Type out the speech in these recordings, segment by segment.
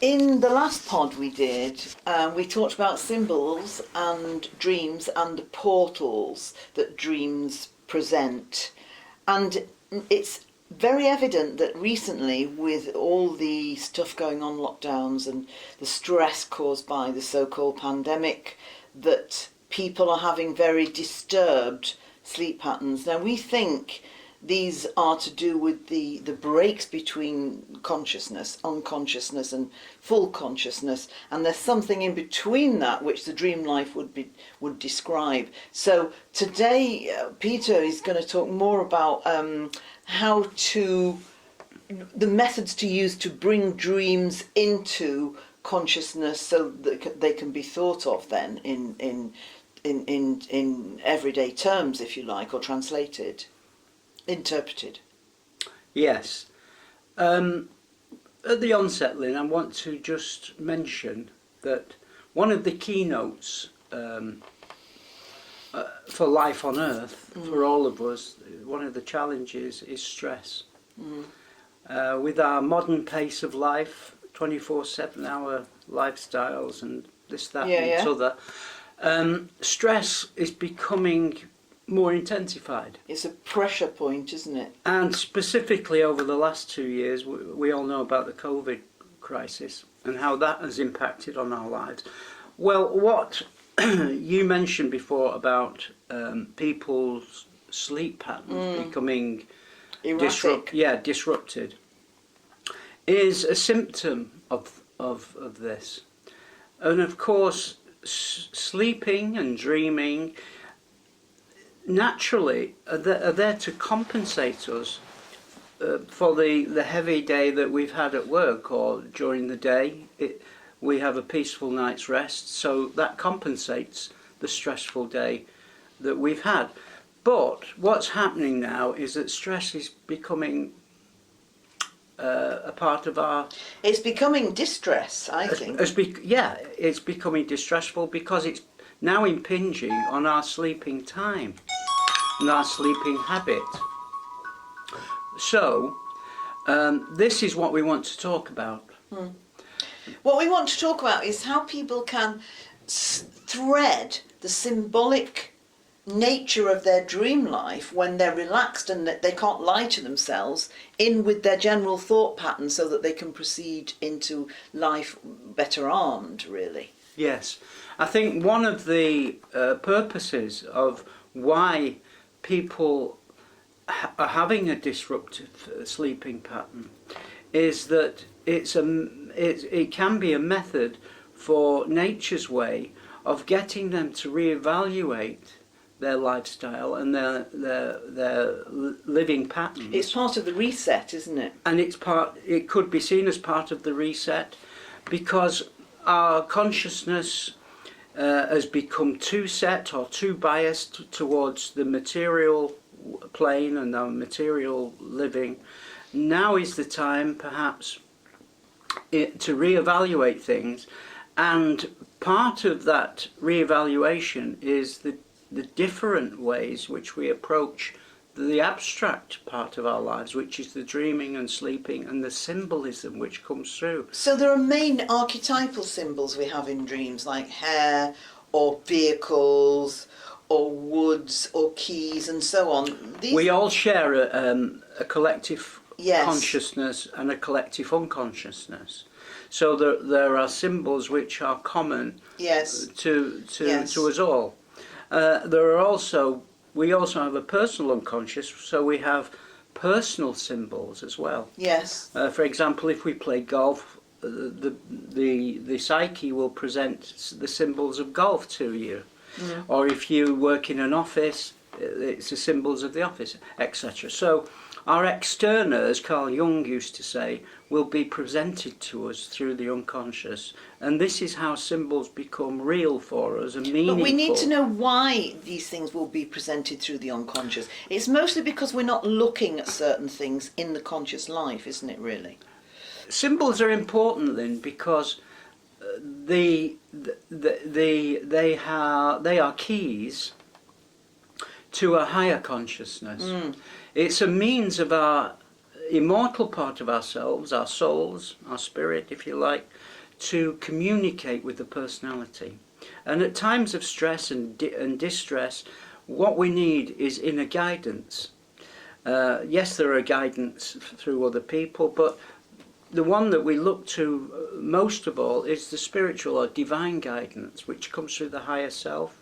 In the last pod we did, we talked about symbols and dreams and the portals that dreams present. And it's very evident that recently, with all the stuff going on, lockdowns and the stress caused by the so-called pandemic, that people are having very disturbed sleep patterns. Now, we think these are to do with the breaks between consciousness, unconsciousness and full consciousness, and there's something in between that which the dream life would describe. So today Peter is going to talk more about the methods to use to bring dreams into consciousness so that they can be thought of then in everyday terms, if you like, or translated. Interpreted. Yes. At the onset, Lynn, I want to just mention that one of the keynotes for life on Earth, for all of us, one of the challenges is stress. With our modern pace of life, 24/7 hour lifestyles and this, that and other, stress is becoming more intensified. It's a pressure point, isn't it? And specifically over the last 2 years, we all know about the COVID crisis and how that has impacted on our lives. Well, what you mentioned before about people's sleep patterns becoming disrupted is a symptom of this. And of course, sleeping and dreaming naturally are there to compensate us for the heavy day that we've had at work, or during the day we have a peaceful night's rest, so that compensates the stressful day that we've had. But what's happening now is that stress is becoming a part of our... It's becoming distress, I think. It's becoming distressful because it's now impinging on our sleeping time and our sleeping habit. So, this is what we want to talk about. What we want to talk about is how people can thread the symbolic nature of their dream life when they're relaxed and that they can't lie to themselves in with their general thought pattern so that they can proceed into life better armed, really. Yes. I think one of the purposes of why people are having a disruptive sleeping pattern is that it can be a method for nature's way of getting them to reevaluate their lifestyle and their living patterns. It's part of the reset, isn't it? And it could be seen as part of the reset because our consciousness has become too set or too biased towards the material plane and our material living. Now is the time, perhaps, to reevaluate things, and part of that reevaluation is the different ways which we approach the abstract part of our lives, which is the dreaming and sleeping and the symbolism which comes through. So there are main archetypal symbols we have in dreams, like hair or vehicles or woods or keys and so on. We all share a collective consciousness and a collective unconsciousness. So there are symbols which are common to us all. We also have a personal unconscious, so we have personal symbols as well. Yes. For example, if we play golf, the psyche will present the symbols of golf to you. Or if you work in an office, it's the symbols of the office, etc. So our externa, as Carl Jung used to say, will be presented to us through the unconscious. And this is how symbols become real for us and meaningful. But we need to know why these things will be presented through the unconscious. It's mostly because we're not looking at certain things in the conscious life, isn't it, really? Symbols are important, Lynn, because they are keys to a higher consciousness. It's a means of our immortal part of ourselves, our souls, our spirit, if you like, to communicate with the personality. And at times of stress and distress, what we need is inner guidance. Yes, there are guidance through other people, but the one that we look to most of all is the spiritual or divine guidance, which comes through the higher self.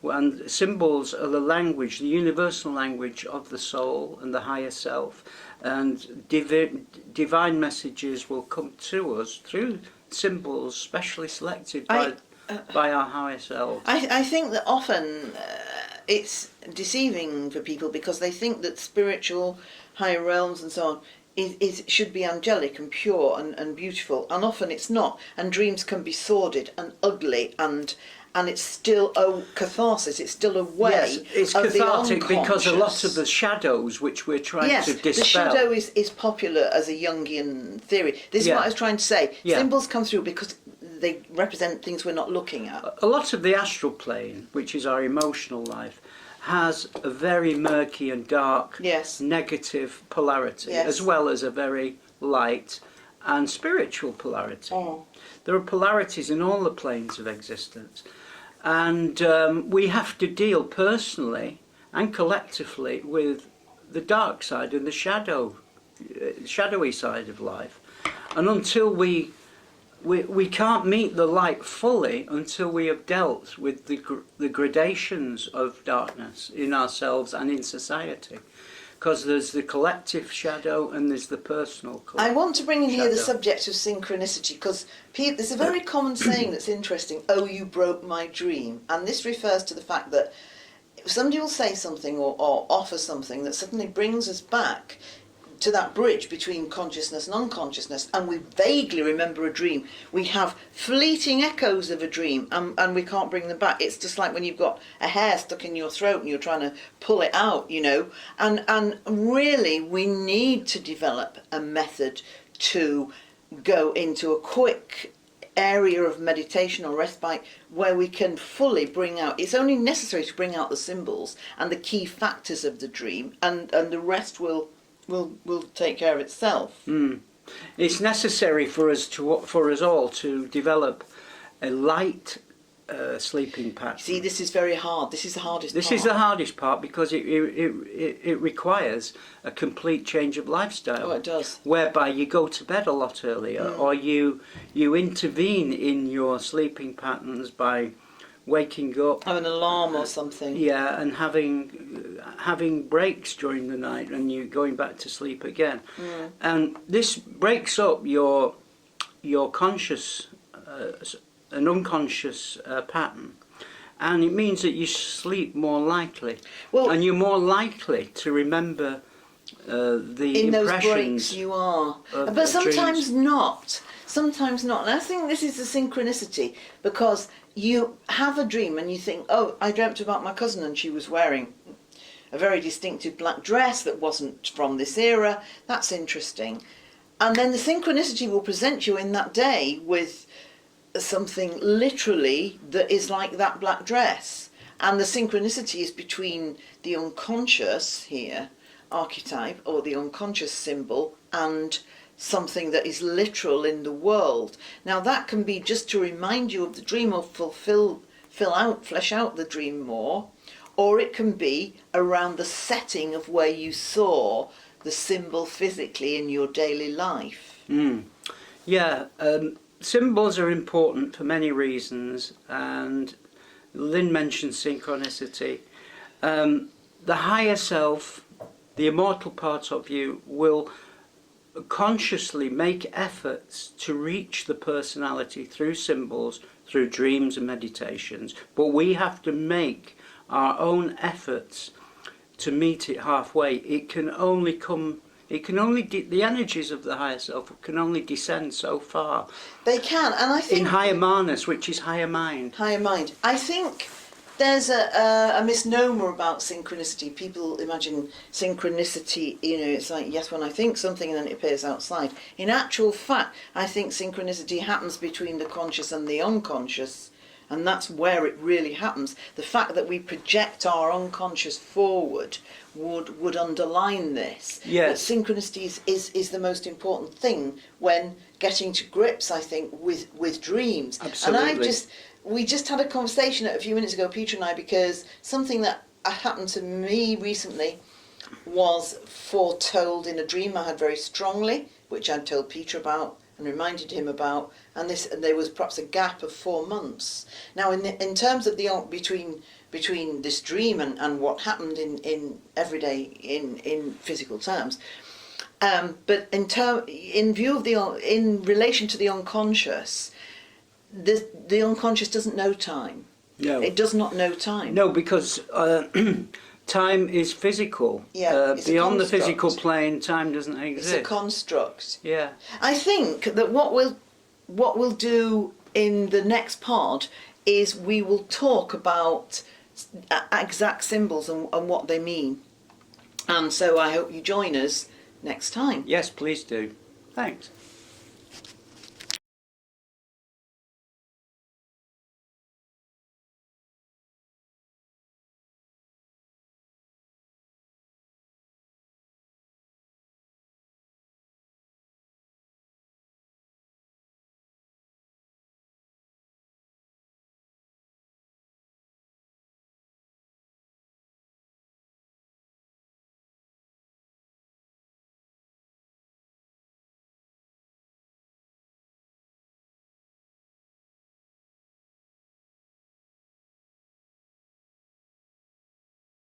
And symbols are the language, the universal language of the soul and the higher self. And divine messages will come to us through symbols specially selected by our higher self. I think that often it's deceiving for people because they think that spiritual higher realms and so on should be angelic and pure and beautiful, and often it's not, and dreams can be sordid and ugly, and it's still a catharsis, it's still a way. Yes, it's of cathartic the because a lot of the shadows which we're trying to dispel. The shadow is popular as a Jungian theory. This is what I was trying to say. Symbols come through because they represent things we're not looking at. A lot of the astral plane, which is our emotional life, has a very murky and dark, negative polarity, as well as a very light and spiritual polarity. There are polarities in all the planes of existence, and we have to deal personally and collectively with the dark side and the shadowy side of life. And until we can't meet the light fully until we have dealt with the gradations of darkness in ourselves and in society. Because there's the collective shadow and there's the personal shadow. I want to bring in here the subject of synchronicity, because there's a very common saying that's interesting, "Oh, you broke my dream." And this refers to the fact that somebody will say something or offer something that suddenly brings us back to that bridge between consciousness and unconsciousness, and we vaguely remember a dream. We have fleeting echoes of a dream, and we can't bring them back. It's just like when you've got a hair stuck in your throat and you're trying to pull it out, and really we need to develop a method to go into a quick area of meditation or respite where we can fully bring out, it's only necessary to bring out the symbols and the key factors of the dream, and the rest will take care of itself. It's necessary for us all to develop a light sleeping pattern. See, this is very hard. This is the hardest part. This is the hardest part because it requires a complete change of lifestyle. Oh, it does. Whereby you go to bed a lot earlier, or you intervene in your sleeping patterns by waking up, have an alarm or something. Yeah, and having breaks during the night, and you going back to sleep again. And this breaks up your conscious and unconscious pattern, and it means that you sleep more lightly, and you're more likely to remember the in impressions. those breaks you are, but sometimes dreams. not. Sometimes not. And I think this is the synchronicity, because you have a dream and you think, oh, I dreamt about my cousin and she was wearing a very distinctive black dress that wasn't from this era. That's interesting. And then the synchronicity will present you in that day with something literally that is like that black dress. And the synchronicity is between the unconscious here, archetype, or the unconscious symbol, and something that is literal in the world. Now that can be just to remind you of the dream or flesh out the dream more, or it can be around the setting of where you saw the symbol physically in your daily life. Yeah, symbols are important for many reasons, and Lynn mentioned synchronicity. The higher self, the immortal part of you, will consciously make efforts to reach the personality through symbols, through dreams and meditations, but we have to make our own efforts to meet it halfway. The energies of the higher self can only descend so far. They can, and I think in higher manas, which is higher mind. Higher mind. I think there's a misnomer about synchronicity. People imagine synchronicity, it's like, yes, when I think something and then it appears outside. In actual fact, I think synchronicity happens between the conscious and the unconscious, and that's where it really happens. The fact that we project our unconscious forward would underline this. Yes. That synchronicity is the most important thing when getting to grips, I think, with dreams. Absolutely. And we just had a conversation a few minutes ago, Peter and I, because something that happened to me recently was foretold in a dream I had very strongly, which I'd told Peter about and reminded him about, and there was perhaps a gap of 4 months. Now, in terms of the between this dream and what happened in everyday in physical terms, but in view of in relation to the unconscious, the unconscious doesn't know time. No. It does not know time. No, because time is physical. Yeah, it's beyond a the physical construct. plane, time doesn't exist. It's a construct. Yeah. I think that what we'll do in the next part is we will talk about exact symbols and what they mean. And so I hope you join us next time. Yes, please do. Thanks.